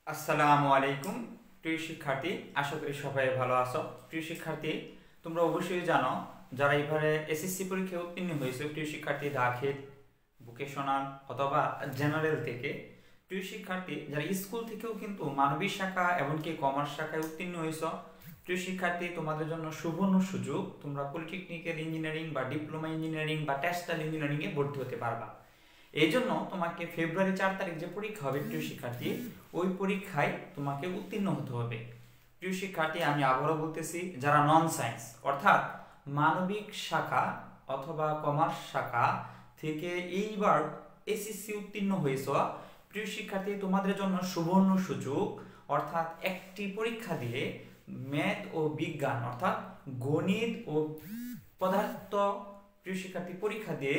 আসসালামু আলাইকুম প্রিয় শিক্ষার্থী, আশা করি সবাই ভালো আছো। প্রিয় শিক্ষার্থী, তোমরা অবশ্যই জানো যারা এবারে এসএসসি পরীক্ষায় উত্তীর্ণ হয়েছে, প্রিয় শিক্ষার্থী দাখিল, ভোকেশনাল অথবা জেনারেল থেকে, প্রিয় শিক্ষার্থী যারা স্কুল থেকেও কিন্তু মানবিক শাখা এমনকি কমার্স শাখায় উত্তীর্ণ হয়েছ, প্রিয় শিক্ষার্থী তোমাদের জন্য সুবর্ণ সুযোগ। তোমরা পলিটেকনিক্যাল ইঞ্জিনিয়ারিং বা ডিপ্লোমা ইঞ্জিনিয়ারিং বা টেক্সটাইল ইঞ্জিনিয়ারিংয়ে ভর্তি হতে পারবা। এই জন্য তোমাকে ফেব্রুয়ারি 4 তারিখ যে পরীক্ষা হবে প্রিয় শিক্ষার্থী, ওই পরীক্ষায় তোমাকে উত্তীর্ণ হতে হবে। প্রিয় শিক্ষার্থী, আমি আবারও বলতেছি, যারা নন সায়েন্স অর্থাৎ মানবিক শাখা অথবা কমার্স শাখা থেকে এইবার এসএসসি উত্তীর্ণ হয়েছ, প্রিয় শিক্ষার্থী তোমাদের জন্য সুবর্ণ সুযোগ। অর্থাৎ একটি পরীক্ষা দিয়ে ম্যাথ ও বিজ্ঞান অর্থাৎ গণিত ও পদার্থ, প্রিয় শিক্ষার্থী পরীক্ষা দিয়ে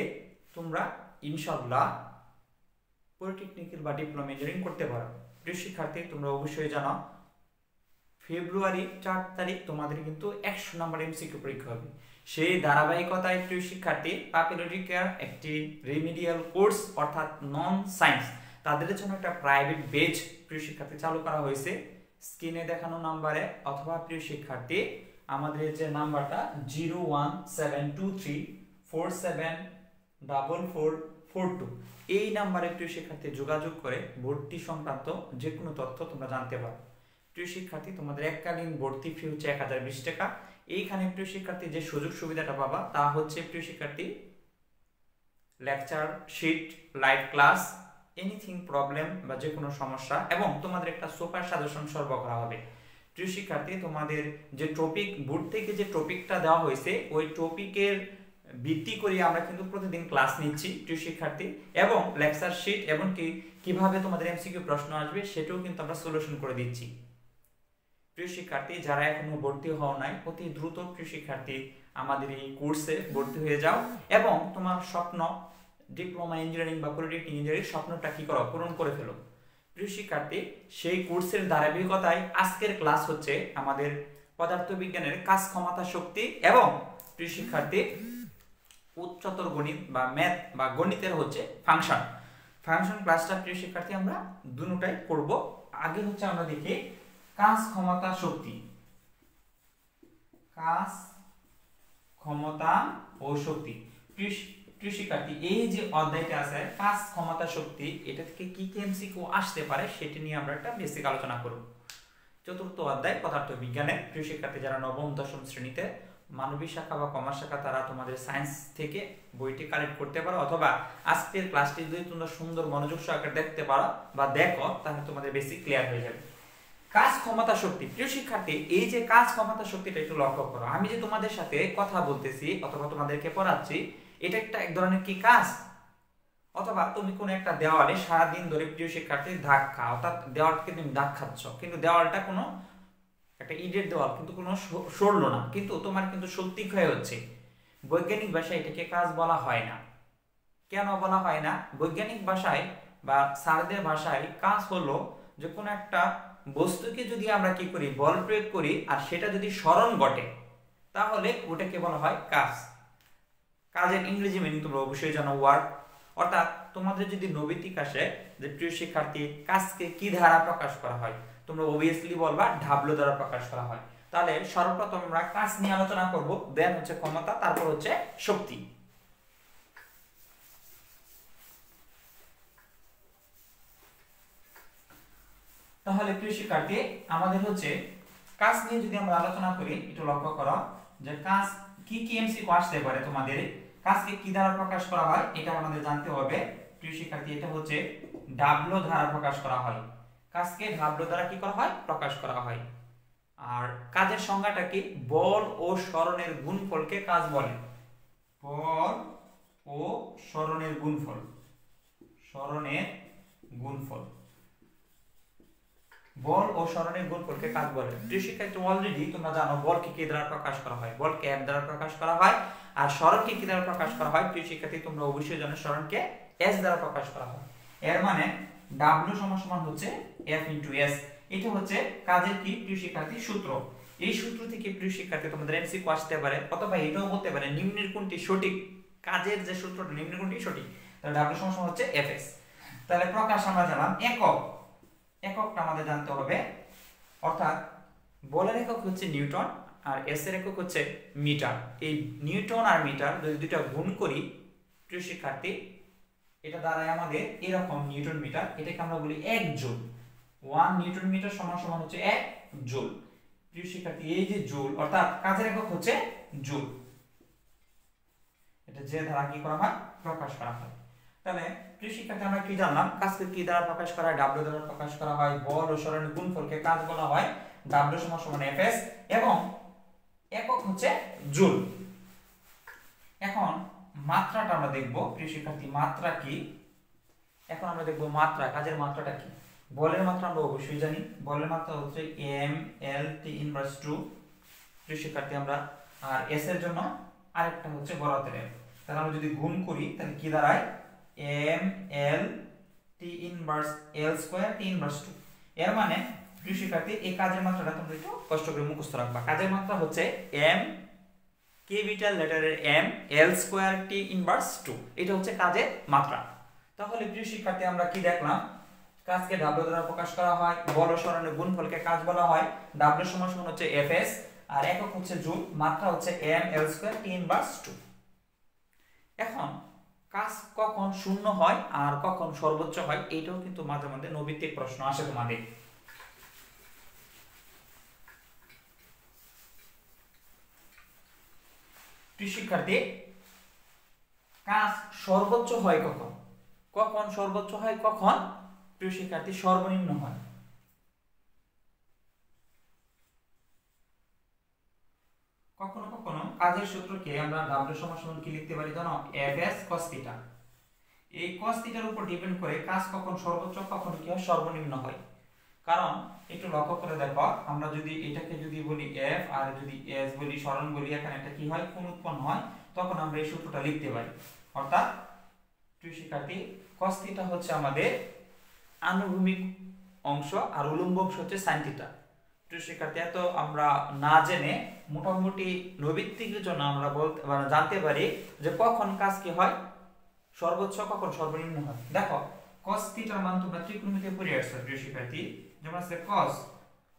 তোমরা ইনশাআল্লাহ পলিটেকনিক্যাল বা ডিপ্লোমা ইঞ্জিনিয়ারিং করতে পারো। প্রিয় শিক্ষার্থী, তোমরা অবশ্যই জানো ফেব্রুয়ারি 4 তারিখ তোমাদের কিন্তু 100 নম্বর এমসিকিউ পরীক্ষা হবে। সেই ধারাবাহিকতায় প্রিয় শিক্ষার্থী প্যাথোলজিক্যাল একটি রেমিডিয়াল কোর্স অর্থাৎ নন সায়েন্স তাদের জন্য একটা প্রাইভেট বেচ প্রিয় শিক্ষার্থী চালু করা হয়েছে। স্ক্রিনে দেখানো নাম্বারে অথবা প্রিয় শিক্ষার্থী আমাদের যে নাম্বারটা 01723474442 এই নাম্বারে প্রিয় শিক্ষার্থী যোগাযোগ করে ভর্তি সংক্রান্ত যে কোনো তথ্য তোমরা জানতে পারো। প্রিয় শিক্ষার্থী, তোমাদের এককালীন ভর্তি ফি হচ্ছে 1020 টাকা। এইখানে প্রিয় শিক্ষার্থী যে সুযোগ সুবিধাটা পাবা তা হচ্ছে প্রিয় শিক্ষার্থী lecture sheet, live class, anything problem বা যে কোনো সমস্যা, এবং তোমাদের একটা সুপার সাজেশন সরবরাহ করা হবে। প্রিয় শিক্ষার্থী, তোমাদের যে টপিক বোর্ড থেকে যে টপিকটা দেওয়া হয়েছে ওই টপিকের ভিত্তি করে আমরা কিন্তু প্রতিদিন ক্লাস নিচ্ছি প্রিয় শিক্ষার্থী, এবং লেকচার শিট এবং কিভাবে তোমাদের এমসিকিউ প্রশ্ন আসবে সেটাও কিন্তু আমরা সলিউশন করে দিচ্ছি। প্রিয় শিক্ষার্থী, যারা এখনো ভর্তি হও নাই, অতি দ্রুত প্রিয় শিক্ষার্থী আমাদের এই কোর্সে ভর্তি হয়ে যাও এবং তোমার স্বপ্ন ডিপ্লোমা ইঞ্জিনিয়ারিং বা পলিটেকনিক ইঞ্জিনিয়ারিং স্বপ্নটা কি করো, পূরণ করে ফেলো। প্রিয় শিক্ষার্থী, সেই কোর্সের ধারাবাহিকতায় আজকের ক্লাস হচ্ছে আমাদের পদার্থবিজ্ঞানের কাজ, ক্ষমতা, শক্তি এবং প্রিয় শিক্ষার্থী উচ্চতর গণিত বা ম্যাথ বা গণিতের হচ্ছে ফাংশন ক্লাসটা প্রিয় শিক্ষার্থী আমরা দুটোটাই করব। আগে হচ্ছে আমরা দেখি কাজ, ক্ষমতা, শক্তি। কাজ, ক্ষমতা ও শক্তি। প্রিয় শিক্ষার্থী, এই যে অধ্যায়টা আছে কাজ, ক্ষমতা, শক্তি, এটা থেকে কি কি এমসিকিউ আসতে পারে সেটা নিয়ে আমরা একটা বেসিক আলোচনা করব। চতুর্থ অধ্যায় পদার্থবিজ্ঞানের প্রিয় শিক্ষার্থী যারা নবম দশম শ্রেণীতে মানবিক শাখা বা কমার্স শাখা তারা তোমাদের সায়েন্স থেকে বইটি কালেক্ট করতে পারো, অথবা আজকের ক্লাসটি যদি তোমরা সুন্দর মনোযোগ সহকারে দেখতে পারো বা দেখো তাহলে তোমাদের বেসিক ক্লিয়ার হয়ে যাবে। কাজ, ক্ষমতা, শক্তি। প্রিয় শিক্ষার্থী, এই যে কাজ, ক্ষমতা, শক্তিটা একটু লক্ষ্য করো। আমি যে তোমাদের সাথে কথা বলতেছি অথবা তোমাদেরকে পড়াচ্ছি, এটা একটা এক ধরনের কি কাজ। অথবা তুমি কোনো একটা দেওয়ালে সারাদিন ধরে প্রিয় শিক্ষার্থী ধাক্কা, অর্থাৎ দেওয়ালকে তুমি দাগ খাচ্ছ, কিন্তু দেওয়ালটা কোনো একটা ইটের দেওয়াল কিন্তু কোনো সরলো না, কিন্তু তোমার কিন্তু শক্তি ক্ষয় হচ্ছে। বৈজ্ঞানিক ভাষায় এটাকে কাজ বলা হয় না। কেন বলা হয় না? বৈজ্ঞানিক ভাষায় বা স্যারদের ভাষায় কাজ হলো যে কোনো একটা বস্তুকে যদি আমরা কি করি, বল প্রয়োগ করি আর সেটা যদি স্মরণ ঘটে তাহলে ওটাকে বলা হয় কাজ। কাজের ইংরেজি মিনিং তোমরা অবশ্যই জানো, ওয়ার্ক। অর্থাৎ তোমাদের যদি নৈতিক আসে যে প্রিয় শিক্ষার্থী কাজকে কি দ্বারা প্রকাশ করা হয়, তোমরা অবভিয়াসলি বলবা ডাব্লু দ্বারা প্রকাশ করা হয়। তাহলে সর্বপ্রথম আমরা কাজ নিয়ে আলোচনা করব, দেন হচ্ছে ক্ষমতা, তারপর হচ্ছে শক্তি। তাহলে প্রিয় শিক্ষার্থী আমাদের হচ্ছে কাজ নিয়ে যদি আমরা আলোচনা করি, একটু লক্ষ্য করো যে কাজ কি কি এমসিকিউ আসতে পারে। তোমাদের কাজকে কি দ্বারা প্রকাশ করা হয় এটা আমাদের জানতে হবে। প্রিয় শিক্ষার্থী, এটা হচ্ছে ডাব্লু দ্বারা প্রকাশ করা হয়। কাজকে ডাব্লু দ্বারা কি করা হয়, প্রকাশ করা হয়। আর কাজের সংজ্ঞাটা কি? বল ও সরণের গুণফলকে কাজ বলে। বল ও সরণের গুণফল, সরণের গুণফল, বল ও সরণের গুণফলকে কাজ বলে। প্রিয় শিক্ষার্থী, অলরেডি তোমরা জানো বলকে কি দ্বারা প্রকাশ করা হয়, বলকে এফ দ্বারা প্রকাশ করা হয়। আর সরণকে কি দ্বারা প্রকাশ করা হয়? প্রিয় শিক্ষার্থী তোমরা অবশ্যই জানো সরণকে এস দ্বারা প্রকাশ করা হয়। এর মানে ডাব্লু সমান হচ্ছে এফ ইনটু এস। এটা হচ্ছে কাজের কি প্রিয় শিক্ষার্থী সূত্র। এই সূত্র থেকে প্রিয় শিক্ষার্থী তোমাদের এমসিকিউ আসতে পারে, অথবা এটাও বলতে পারে নিম্নের কোনটি সঠিক, কাজের যে সূত্রটা নিম্নের কোনটি সঠিক। তাহলে ডাব্লু সমান হচ্ছে এফ এস। তাহলে প্রকাশ আমরা জানলাম। একক, এককটা আমাদের জানতে হবে, অর্থাৎ বলের একক হচ্ছে নিউটন আর এস এর একক হচ্ছে মিটার। এই নিউটন আর মিটার যদি দুটো গুণ করি প্রিয় শিক্ষার্থী, এটা দ্বারাই আমাদের এরকম নিউটন মিটার, এটাকে আমরা বলি 1 জুল। 1 নিউটন মিটার সমান সমান হচ্ছে 1 জুল। প্রিয় শিক্ষার্থী, এই যে জুল অর্থাৎ কাজের একক হচ্ছে জুল, এটা যে দ্বারা কি করা হয় প্রকাশ করা হয়। তাহলে প্রিয় শিক্ষার্থী, আমরা কি জানলাম কাজকে কি দ্বারা প্রকাশ করা হয়, ডাব্লিউ দ্বারা প্রকাশ করা হয়। বল ও সরণের গুণফলকে কাজ বলা হয়, ডাব্লিউ সমান সমান এফএস, এবং একক হচ্ছে জুল। এখন মাত্রাটা আমরা দেখব প্রিয় শিক্ষার্থী, মাত্রা কি। এখন আমরা দেখব মাত্রা, কাজের মাত্রাটা কি। বলের মাত্রা আমরা অবশ্যই জানি, বলের মাত্রা হচ্ছে এম এল টি ইনভার্স 2 প্রিয় শিক্ষার্থী আমরা। আর এস এর জন্য আরেকটা হচ্ছে বড় হাতের এল। তাহলে আমরা যদি গুণ করি তাহলে কি দাঁড়ায়, এম এল টি ইনভার্স এল স্কয়ার টি ইনভার্স 2। এর মানে প্রিয় শিক্ষার্থী, এই কাজের মাত্রাটা তোমরা একটু কষ্ট করে মুখস্থ রাখবা। কাজের মাত্রা হচ্ছে এম ক্যাপিটাল লেটারের M L square T inverse 2, এটা হচ্ছে কাজের মাত্রা। তাহলে প্রিয় শিক্ষার্থী, আমরা কি দেখলাম, কাজকে ডাব্লিউ দ্বারা প্রকাশ করা হয়, বল ও সরণের গুণফলকে কাজ বলা হয়, ডাব্লিউ সমান সমান হচ্ছে এফএস, আর একক হচ্ছে জুল, মাত্রা হচ্ছে M L square T inverse 2। এখন কাজ কখন শূন্য হয় আর কখন সর্বোচ্চ হয়, এইটাও কিন্তু মাঝে মাঝে নৈবিত্তিক প্রশ্ন আসে তোমাদের। প্রিয় শিক্ষার্থী, কাজ সর্বোচ্চ হয় কখন, কখন সর্বোচ্চ হয়, কখন প্রিয় শিক্ষার্থী সর্বনিম্ন হয়। কখনো কখনো কাজের সূত্রকে আমরা ডাব্লিউ সমান সমান কি লিখতে পারি জানো, এফএস cos থিটা। এই cos থিটার উপর ডিপেন্ড করে কাজ কখন সর্বোচ্চ কখন কি হয় সর্বনিম্ন হয়। কারণ একটু লক্ষ্য করে দেখো, আমরা যদি এটাকে যদি বলি এফ আর যদি এস বলি, সরণ বলি, এখানে একটা কি হয় কোণ উৎপন্ন হয়, তখন আমরা এই সূত্রটা লিখতে পারি। অর্থাৎ প্রিয় শিক্ষার্থী, cos থিটা হচ্ছে আমাদের আনুভূমিক অংশ আর উলম্ব অংশ হচ্ছে sin থিটা। প্রিয় শিক্ষার্থী, এত আমরা না জেনে মোটামুটি নৈবিত্তিকের জন্য আমরা বলতে জানতে পারি যে কখন কাজ কি হয় সর্বোচ্চ কখন সর্বনিম্ন হয়। দেখো cos থিটার মান তোমরা ত্রিকোণমিতিতে পড়ে আসছো প্রিয় শিক্ষার্থী, যেমন আছে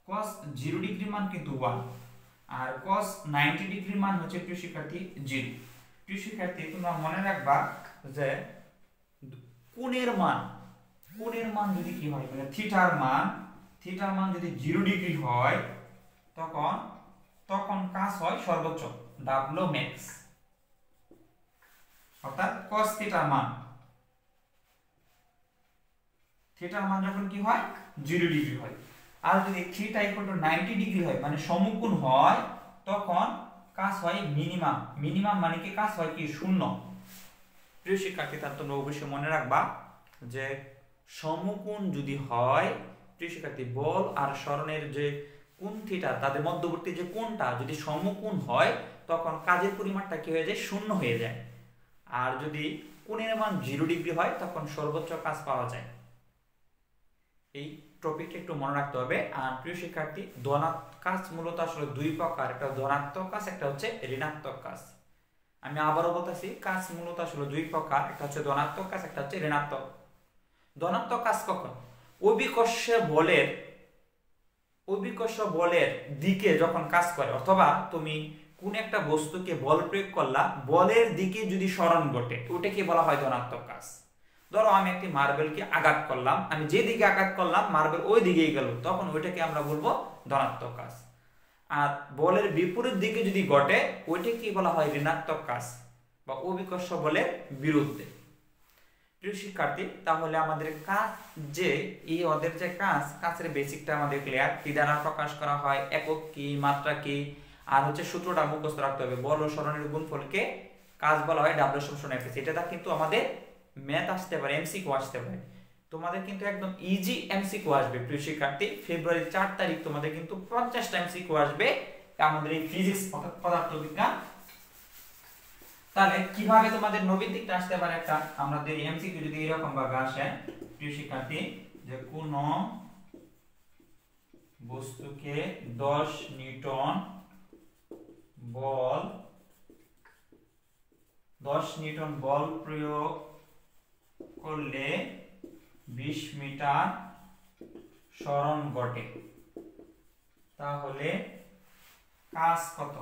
cos 0 ডিগ্রি মান কিন্তু 1, আর cos 90 ডিগ্রি মান হচ্ছে প্রিয় শিক্ষার্থী 0। প্রিয় শিক্ষার্থী, তোমরা মনে রাখবা যে কোণের মান যদি কি হয়, মানে থিটার মান যদি 0 ডিগ্রি হয়, তখন কাজ হয় সর্বোচ্চ ডাব্লিউ ম্যাক্স। অর্থাৎ cos থিটার মান যখন কি হয় 0 ডিগ্রি হয়, আর যদি থিটা ইকুয়াল টু 90 ডিগ্রি হয় মানে সমকোণ হয়, তখন কাজ হয় মিনিমাম মানে কি কাজ হয় কি শূন্য। প্রিয় শিক্ষার্থী, তার তোমরা অবশ্যই মনে রাখবা যে সমকোণ যদি হয় প্রিয় শিক্ষার্থী, বল আর সরণের যে কোণ থিটা তাদের মধ্যবর্তী যে কোণটা যদি সমকোণ হয়, তখন কাজের পরিমাণটা কি হয়ে যায় শূন্য হয়ে যায়। আর যদি কোণের মান 0 ডিগ্রি হয়, তখন সর্বোচ্চ কাজ পাওয়া যায়। এই টপিকটা একটু মনে রাখতে হবে। আর প্রিয় শিক্ষার্থী, কাজ মূলত আসলে দুই প্রকার, একটা ধনাত্মক কাজ, একটা হচ্ছে ঋণাত্মক কাজ। আমি আবারও বলতেছি, কাজ মূলত আসলে দুই প্রকার, একটা হচ্ছে ধনাত্মক কাজ, একটা হচ্ছে ঋণাত্মক। ধনাত্মক কাজ কখন, অভিকর্ষ বলের দিকে যখন কাজ করে, অথবা তুমি কোন একটা বস্তুকে বল প্রয়োগ করলা, বলের দিকে যদি সরণ ঘটে, ওটাকে বলা হয় ধনাত্মক কাজ। ধরো আমি একটি মার্বেলকে আঘাত করলাম, আমি যে দিকে আঘাত করলাম মার্বেল ওই দিকেই গেল, তখন ওইটাকে আমরা বলবো ধনাত্মক কাজ। আর বলের বিপরীত দিকে যদি ঘটে, ওইটাকে বলা হয় ঋণাত্মক কাজ বা অভিকর্ষ বলের বিরুদ্ধে। প্রিয় শিক্ষার্থী, তাহলে আমাদের কাজ যে ওদের যে কাজের বেসিকটা আমাদের ক্লিয়ার, কি দ্বারা প্রকাশ করা হয়, একক কি, মাত্রা কি, আর হচ্ছে সূত্রটা মুখস্থ রাখতে হবে। বল ও সরণের গুণফলকে কাজ বলা হয় ডাব্লিউ সমান এফএস। এটা কিন্তু আমাদের ম্যাথ আসতে পারে, এমসিকিউ আসতে পারে। তোমাদের কিন্তু একদম ইজি এমসিকিউ আসবে প্রিয় শিক্ষার্থী। ফেব্রুয়ারি 4 তারিখ তোমাদের কিন্তু 50টা এমসিকিউ আসবে আমাদের এই ফিজিক্স অর্থাৎ পদার্থবিজ্ঞান। তাহলে কিভাবে তোমাদের নৈবিত্তিকটা আসতে পারে, একটা আমাদের এমসিকিউ যদি এরকম ভাবে আসে প্রিয় শিক্ষার্থী, যে কোন বস্তুকে 10 নিউটন বল প্রয়োগ করলে 20 মিটার সরণ ঘটে তাহলে কাজ কত?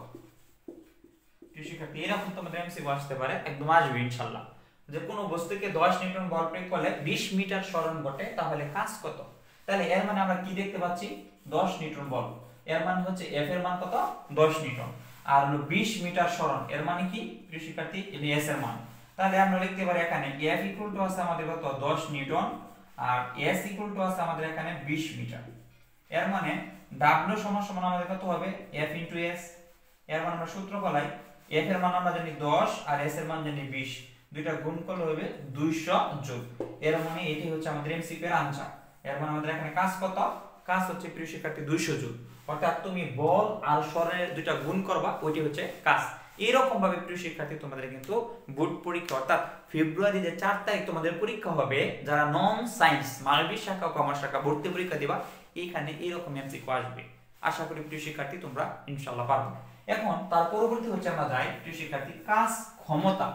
প্রিয় শিক্ষার্থী এরকম তোমাদের এমসিকিউ আসতে পারে, একদম আসবে ইনশাআল্লাহ, যে কোনো বস্তুকে 10 নিউটন বল প্রয়োগ করলে 20 মিটার সরণ ঘটে তাহলে কাজ কত? তাহলে এর মানে আমরা কি দেখতে পাচ্ছি? 10 নিউটন বল, এর মানে হচ্ছে F এর মান কত? 10 নিউটন, আর হলো 20 মিটার সরণ, এর মানে কি প্রিয় শিক্ষার্থী? এই S এর মান। তাহলে আমরা লিখতে পারি এখানে F ইকুয়াল টু আছে আমাদের কত? 10 নিউটন, আর S ইকুয়াল টু আছে আমাদের এখানে 20 মিটার। এর মানে W সমান সমান আমাদের কত হবে? F into S। এর মানে আমরা সূত্র ফলাই, F এর মান আমরা জানি 10 আর S এর মান জানি 20, দুইটা গুণ করলে হবে 200 যোগ। এর মানে এটি হচ্ছে আমাদের এমসিকিউ এর আনসার। এর মানে আমাদের এখানে কাজ কত? কাজ হচ্ছে প্রিয় শিক্ষার্থী 200 যোগ, অর্থাৎ তুমি বল আর সরণের দুইটা গুণ করবা, ওইটি হচ্ছে কাজ। এইরকম ভাবে প্রিয় শিক্ষার্থী তোমাদের কিন্তু বোর্ড পরীক্ষা অর্থাৎ ফেব্রুয়ারি যে 4 তারিখ তোমাদের পরীক্ষা হবে, যারা নন সায়েন্স মানবিক শাখা ও কমার্স শাখা ভর্তি পরীক্ষা দিবা, এইখানে এইরকম এমসিকিউ আসবে। আশা করি প্রিয় শিক্ষার্থী তোমরা ইনশাআল্লাহ পারবে। এখন তার পরবর্তী হচ্ছে আমরা যাই প্রিয় শিক্ষার্থী কাজ ক্ষমতা।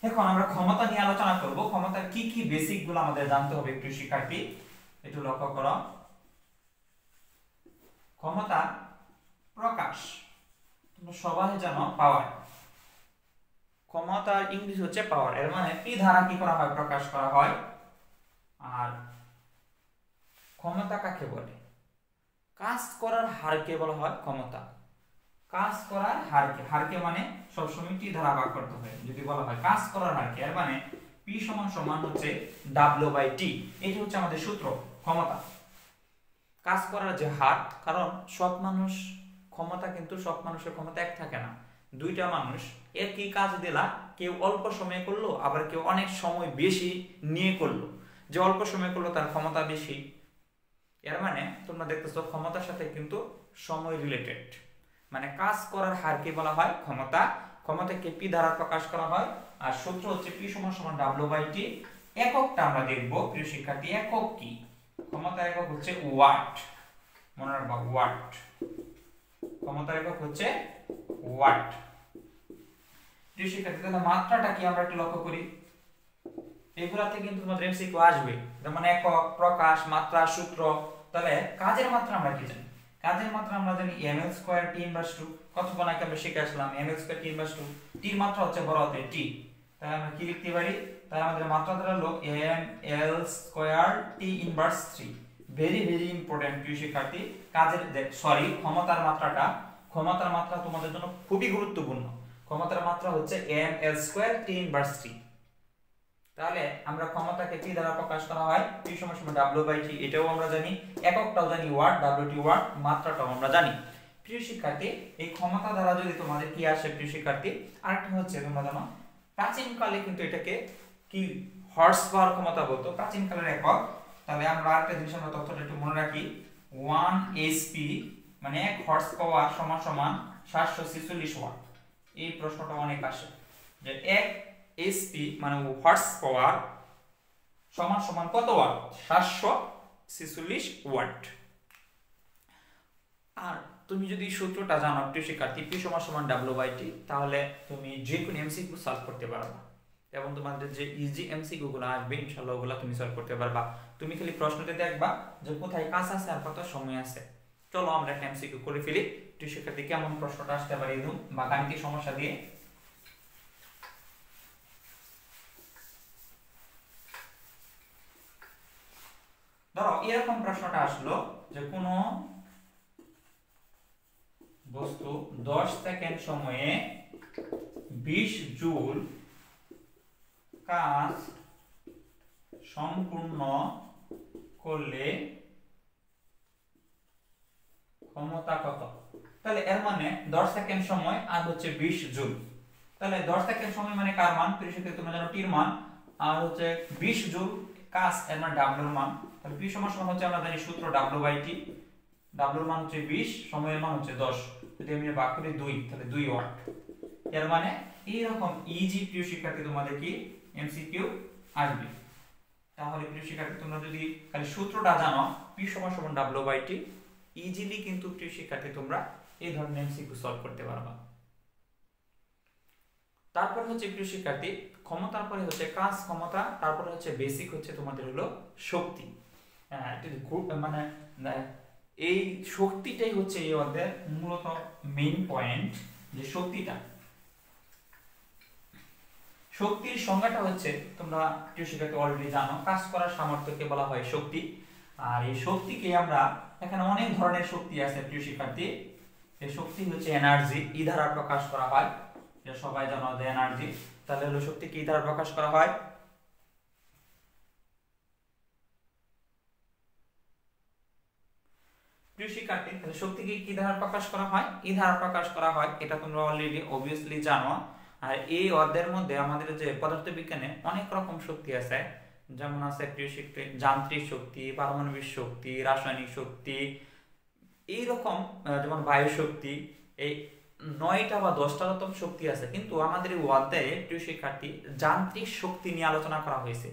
এখন আমরা ক্ষমতা নিয়ে আলোচনা করব। ক্ষমতার কি কি বেসিক গুলো আমাদের জানতে হবে প্রিয় শিক্ষার্থী, একটু লক্ষ্য করো। ক্ষমতা প্রকাশ, তোমরা সবাই জানো পাওয়ার। ক্ষমতার ইংলিশ হচ্ছে পাওয়ার, এর মানে পি দ্বারা কি করা হয়? প্রকাশ করা হয়। আর ক্ষমতা কাকে বলে? কাজ করার হারকে বলা হয় ক্ষমতা। কাজ করার হারকে, হারকে মানে সবসময় টি দ্বারা ভাগ করতে হয়। যদি বলা হয় কাজ করার হারকে, এর মানে পি সমান সমান হচ্ছে W/T। এটি হচ্ছে আমাদের সূত্র ক্ষমতা, কাজ করার যে হার। কারণ সব মানুষ ক্ষমতা, কিন্তু সব মানুষের ক্ষমতা এক থাকে না। দুইটা মানুষ একই কাজ দিলা, কেউ অল্প সময়ে করলো, আবার কেউ অনেক সময় বেশি নিয়ে করলো। যে অল্প সময় করলো তার ক্ষমতা বেশি। এর মানে তোমরা দেখতেছো ক্ষমতার সাথে কিন্তু সময় রিলেটেড, মানে কাজ করার হারকে বলা হয় ক্ষমতা। ক্ষমতাকে পি দ্বারা প্রকাশ করা হয়, আর সূত্র হচ্ছে পি সমান সমান W/T। এককটা আমরা দেখব প্রিয় শিক্ষার্থী, একক কি? ক্ষমতার একক হচ্ছে ওয়াট, মনে রাখবা ওয়াট। ক্ষমতার একক হচ্ছে ওয়াট। প্রিয় শিক্ষার্থী তাহলে মাত্রাটা কি আমরা একটু লক্ষ্য করি। এগুলাতে কিন্তু তোমাদের এমসিকিউ আসবে, যেমন একক, প্রকাশ, মাত্রা, সূত্র। তাহলে কাজের মাত্রা আমরা কি জানি? কাজের মাত্রা আমরা জানি ml² T/2। কতক্ষণ আগে আমরা শিখে আসলাম ml² T/2। টির মাত্রা হচ্ছে বড় হাতে টি। তাহলে আমরা কি লিখতে পারি? তাহলে আমাদের মাত্রা হলো ml² T/3। Very very important প্রিয় শিক্ষার্থী। কাজের ক্ষমতার মাত্রাটা, ক্ষমতার মাত্রা তোমাদের জন্য খুবই গুরুত্বপূর্ণ। ক্ষমতার মাত্রা হচ্ছে ml² T/3। তাহলে আমরা ক্ষমতাকে টি দ্বারা প্রকাশ করা হয়, টি সমান সমান W/T। এটাও আমরা জানি, এককটাও জানি ওয়াট, W/T ওয়াট, মাত্রাটাও আমরা জানি। প্রিয় শিক্ষার্থী এই ক্ষমতা দ্বারা যদি তোমাদের কি আসে প্রিয় শিক্ষার্থী, আরেকটা হচ্ছে তোমরা জানো প্রাচীন কালে কিন্তু এটাকে কি হর্স পাওয়ার ক্ষমতা বলতো, প্রাচীন কালের একক। তাহলে আমরা আরেকটা জিনিস আমরা তথ্যটা একটু মনে রাখি, 1 HP মানে 1 হর্স পাওয়ার সমান সমান 746 ওয়াট। এই প্রশ্নটা অনেক আসে যে 1 HP মানে হর্স পাওয়ার সমান সমান কত ওয়াট? 746 ওয়াট। আর তুমি যদি সূত্রটা জানো প্রিয় শিক্ষার্থী, P সমান সমান W/T, তাহলে তুমি যে কোনো এমসিকিউ সলভ করতে পারবা, এবং তোমাদের যে ইজি এমসিকিউ গুলো আসবে ইনশাআল্লাহ ওগুলো তুমি সলভ করতে পারবা। তুমি খালি প্রশ্নতে দেখবা যে কোথায় কাজ আছে আর কত সময় আছে। চলো আমরা একটা এমসিকিউ করে ফেলি। প্রিয় শিক্ষার্থী কেমন প্রশ্নটা আসতে পারে এরকম বা গাণিতিক সমস্যা দিয়ে। ধরো এরকম প্রশ্নটা আসলো যে কোন বস্তু 10 সেকেন্ড সময়ে 20 জুল কাজ সম্পূর্ণ করলে ক্ষমতা কত? তাহলে এর মানে 10 সেকেন্ড সময় আর হচ্ছে 20 জুল। তাহলে 10 সেকেন্ড সময় মানে কার মান? প্রিয় শিক্ষার্থী তোমরা জানো টির মান, আর হচ্ছে 20 জুল কাজ, এর মানে W এর মান। তাহলে P সমান সমান হচ্ছে আমরা জানি সূত্র W/T। W এর মান হচ্ছে 20, সময়ের মান হচ্ছে 10। যদি আমি ভাগ করি 2, তাহলে 2 ওয়াট। এর মানে এইরকম ইজি প্রিয় শিক্ষার্থী তোমাদের কি এমসিকিউ আসবে। তাহলে প্রিয় শিক্ষার্থী তোমরা যদি খালি সূত্রটা জানো P সমান সমান W/T, ইজিলি কিন্তু প্রিয় শিক্ষার্থী তোমরা এই ধরনের এমসিকিউ সলভ করতে পারবা। তারপর হচ্ছে প্রিয় শিক্ষার্থী ক্ষমতার পরে হচ্ছে কাজ, ক্ষমতা, তারপরে হচ্ছে বেসিক হচ্ছে তোমাদের হলো শক্তি। মানে এই শক্তিটাই হচ্ছে এই অধ্যায়ের মূলত মেইন পয়েন্ট, যে শক্তির সংজ্ঞাটা হচ্ছে তোমরা প্রিয় শিক্ষার্থী অলরেডি জানো, কাজ করার সামর্থ্যকে বলা হয় শক্তি। আর এই শক্তিকে আমরা, এখানে অনেক ধরনের শক্তি আছে প্রিয় শিক্ষার্থী। এই শক্তি হচ্ছে এনার্জি, ই দ্বারা প্রকাশ করা হয়, এটা সবাই জানো যে এনার্জি। তাহলে হলো শক্তি কি দ্বারা প্রকাশ করা হয়? প্রিয় শিক্ষার্থী, তাহলে শক্তিকে কি দ্বারা প্রকাশ করা হয়? ই দ্বারা প্রকাশ করা হয়, এটা তোমরা অলরেডি অবভিয়াসলি জানো। আর এই অধ্যায়ের মধ্যে আমাদের যে পদার্থবিজ্ঞানে অনেক রকম শক্তি আছে, যেমন আছে প্রিয় শিক্ষার্থী যান্ত্রিক শক্তি, পারমাণবিক শক্তি, রাসায়নিক শক্তি, এইরকম যেমন বায়ু শক্তি, এই 9টা বা 10টা রকম শক্তি আছে। কিন্তু আমাদের এই অধ্যায়ে প্রিয় শিক্ষার্থী যান্ত্রিক শক্তি নিয়ে আলোচনা করা হয়েছে।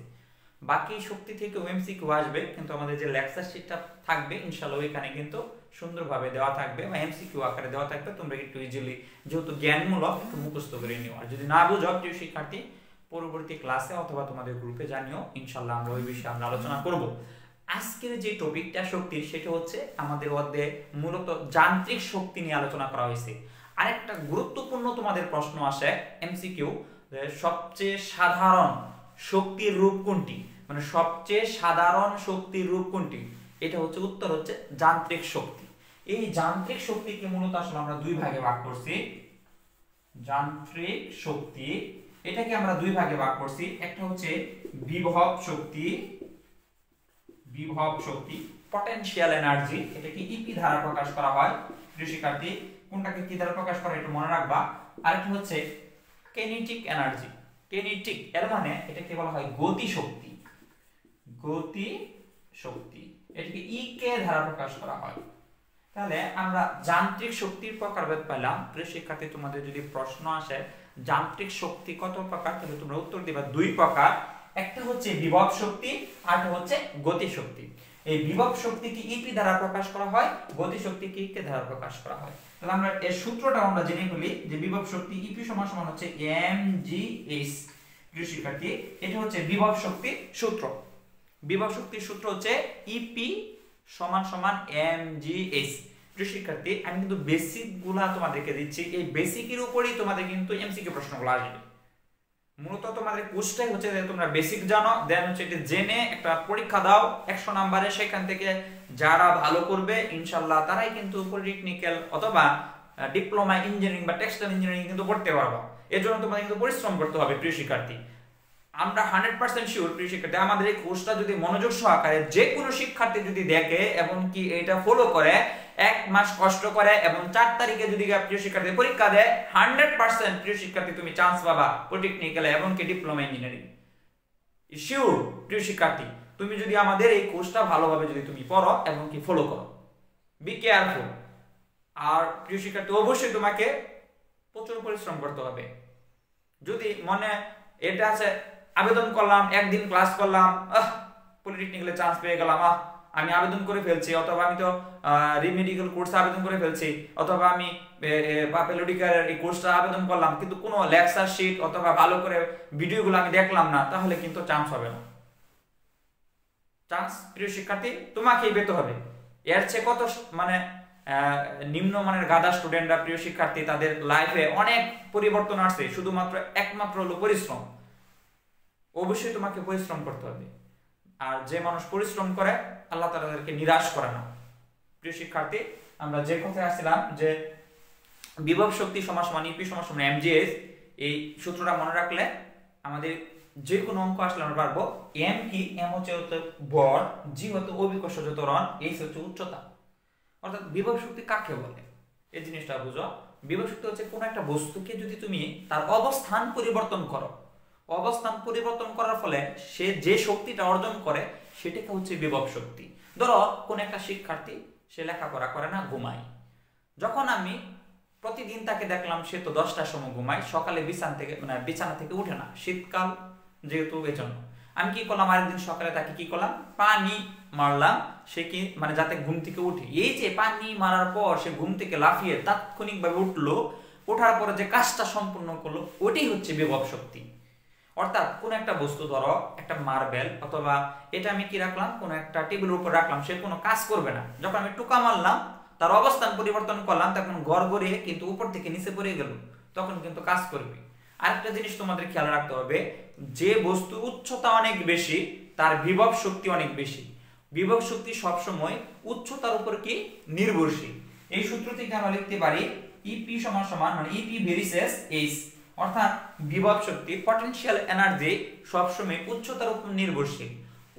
বাকি শক্তি থেকে এমসিকিউ আসবে, কিন্তু আমাদের যে লেকচার শিটটা থাকবে ইনশাআল্লাহ এখানে কিন্তু সুন্দরভাবে দেওয়া থাকবে বা এমসিকিউ আকারে দেওয়া থাকবে। তোমরা একটু ইজিলি, যেহেতু জ্ঞানমূলক, একটু মুখস্থ করে নিও। আর যদি না বুঝো প্রিয় শিক্ষার্থী, পরবর্তী ক্লাসে অথবা তোমাদের গ্রুপে জানিও, ইনশাআল্লাহ আমরা ওই বিষয়ে আমরা আলোচনা করব। আজকের যে টপিকটা শক্তির, সেটা হচ্ছে আমাদের অধ্যায়ে মূলত যান্ত্রিক শক্তি নিয়ে আলোচনা করা হয়েছে। আরেকটা গুরুত্বপূর্ণ তোমাদের প্রশ্ন আসে এমসিকিউ, সবচেয়ে সাধারণ শক্তির রূপ কোনটি, মানে সবচেয়ে সাধারণ শক্তির রূপ কোনটি? এটা হচ্ছে উত্তর হচ্ছে যান্ত্রিক শক্তি। এই যান্ত্রিক শক্তিকে মূলত আসলে আমরা দুই ভাগে ভাগ করছি। যান্ত্রিক শক্তি এটাকে আমরা দুই ভাগে ভাগ করছি, একটা হচ্ছে বিভব শক্তি, পটেনশিয়াল এনার্জি, এটাকে ইপি দ্বারা প্রকাশ করা হয়। প্রিয় শিক্ষার্থী, কোনটাকে কি দ্বারা প্রকাশ করা একটু মনে রাখবা। আরেকটা হচ্ছে কেনেটিক এনার্জি। কেনেটিক এর মানে এটাকে বলা হয় গতি শক্তি, এটাকে ই কে দ্বারা প্রকাশ করা হয়। তাহলে আমরা যান্ত্রিক শক্তির প্রকারভেদ পেলাম। প্রিয় শিক্ষার্থী, তোমাদের যদি প্রশ্ন আসে যান্ত্রিক শক্তি কত প্রকার, তাহলে তোমরা উত্তর দিবা দুই প্রকার। একটা হচ্ছে বিভব শক্তি, আরটা হচ্ছে গতি শক্তি। এই বিভব শক্তিকে ইপি দ্বারা প্রকাশ করা হয়, গতি শক্তিকে কে দ্বারা প্রকাশ করা হয়। তাহলে আমরা এর সূত্রটা আমরা জেনে ফেলি, যে বিভব শক্তি ইপি সমান সমান হচ্ছে mgh। প্রিয় শিক্ষার্থী, এটা হচ্ছে বিভব শক্তির সূত্র। বিভব শক্তির সূত্র হচ্ছে ইপি সমান সমান mgh। প্রিয় শিক্ষার্থী, আমি কিন্তু বেসিক গুলা তোমাদেরকে দিচ্ছি, এই বেসিকের উপরেই তোমাদের কিন্তু এমসিকিউ প্রশ্নগুলো আসবে। মূলত তোমাদের কোর্সটাই হচ্ছে যে তোমরা বেসিক জানো, দেন হচ্ছে এটা জেনে একটা পরীক্ষা দাও 100 নম্বরে, সেখান থেকে যারা ভালো করবে ইনশাআল্লাহ তারাই কিন্তু পলিটেকনিক্যাল অথবা ডিপ্লোমা ইঞ্জিনিয়ারিং বা টেক্সটাইল ইঞ্জিনিয়ারিং কিন্তু পড়তে পারবে। এর জন্য তোমাদের কিন্তু পরিশ্রম করতে হবে প্রিয় শিক্ষার্থী। আমরা 100% শিওর প্রিয় শিক্ষার্থী, আমাদের এই কোর্সটা যদি মনোযোগ সহকারে যে কোনো শিক্ষার্থী যদি দেখে এবং কি এটা ফলো করে, 1 মাস কষ্ট করে এবং 4 তারিখে যদি প্রিয় শিক্ষার্থী পরীক্ষা দেয়, 100% প্রিয় শিক্ষার্থী তুমি চান্স পাবা পলিটেকনিক্যালে এবং কি ডিপ্লোমা ইঞ্জিনিয়ারিং। শিওর প্রিয় শিক্ষার্থী, তুমি যদি আমাদের এই কোর্সটা ভালোভাবে যদি তুমি পড়ো এবং কি ফলো করো, বি কেয়ারফুল। আর প্রিয় শিক্ষার্থী, অবশ্যই তোমাকে প্রচুর পরিশ্রম করতে হবে। যদি মনে এটা আছে আবেদন করলাম, একদিন ক্লাস করলাম, পলিটেকনিক্যালে চান্স পেয়ে গেলাম, আমি আবেদন করে ফেলছি, অথবা আমি তো রিমেডিক্যাল কোর্সে আবেদন করে ফেলছি, অথবা আমি প্যাথোলজিক্যাল এই কোর্সটা আবেদন করলাম, কিন্তু কোনো লেকচার শিট অথবা ভালো করে ভিডিওগুলো আমি দেখলাম না, তাহলে কিন্তু চান্স হবে না। চান্স প্রিয় শিক্ষার্থী তোমাকেই পেতে হবে। এর চেয়ে কত মানে নিম্নমানের গাধা স্টুডেন্টরা প্রিয় শিক্ষার্থী তাদের লাইফে অনেক পরিবর্তন আসছে, শুধুমাত্র একমাত্র হলো পরিশ্রম। অবশ্যই তোমাকে পরিশ্রম করতে হবে। আর যে মানুষ পরিশ্রম করে আল্লাহ তাআলা তাদেরকে নিরাশ করে না। প্রিয় শিক্ষার্থী, আমরা যে কথায় আসছিলাম যে বিভব শক্তি সমান সমান ইপি সমান সমান mgh, এই সূত্রটা মনে রাখলে আমাদের যে কোনো অঙ্ক আসলে আমরা পারবো। m কি? m হচ্ছে ভর, g হচ্ছে অভিকর্ষজ ত্বরণ, h হচ্ছে উচ্চতা। অর্থাৎ বিভব শক্তি কাকে বলে এই জিনিসটা বুঝো। বিভব শক্তি হচ্ছে কোন একটা বস্তুকে যদি তুমি তার অবস্থান পরিবর্তন করো, অবস্থান পরিবর্তন করার ফলে সে যে শক্তিটা অর্জন করে সেটাকে হচ্ছে বিভব শক্তি। ধরো কোন একটা শিক্ষার্থী সে লেখাপড়া করে না, ঘুমায়। যখন আমি প্রতিদিন তাকে দেখলাম সে তো 10টার সময় ঘুমায়, সকালে বিছানা থেকে উঠে না, শীতকাল যেহেতু, এজন্য আমি কি করলাম, আরেকদিন সকালে তাকে কি করলাম, পানি মারলাম, সে কি মানে যাতে ঘুম থেকে উঠে। এই যে পানি মারার পর সে ঘুম থেকে লাফিয়ে তাৎক্ষণিকভাবে উঠলো, ওঠার পরে যে কাজটা সম্পূর্ণ করলো, ওটাই হচ্ছে বিভব শক্তি। অর্থাৎ কোন একটা বস্তু, ধরো একটা মার্বেল, অথবা এটা আমি কি রাখলাম, কোন একটা টেবিলের উপর রাখলাম, সে কোনো কাজ করবে না। যখন আমি টুকা মারলাম, তার অবস্থান পরিবর্তন করলাম, তখন গড়গড়িয়ে কিন্তু উপর থেকে নিচে পড়ে গেল, তখন কিন্তু কাজ করবে। আরেকটা জিনিস তোমাদের খেয়াল রাখতে হবে, যে বস্তুর উচ্চতা অনেক বেশি তার বিভব শক্তি অনেক বেশি। বিভব শক্তি সবসময় উচ্চতার উপর কি নির্ভরশীল। এই সূত্র থেকে আমরা লিখতে পারি ইপি সমান সমান, মানে ইপি ভেরিসেস এইচ, অর্থাৎ বিভব শক্তি পটেনশিয়াল এনার্জি সবসময় উচ্চতার উপর নির্ভরশীল।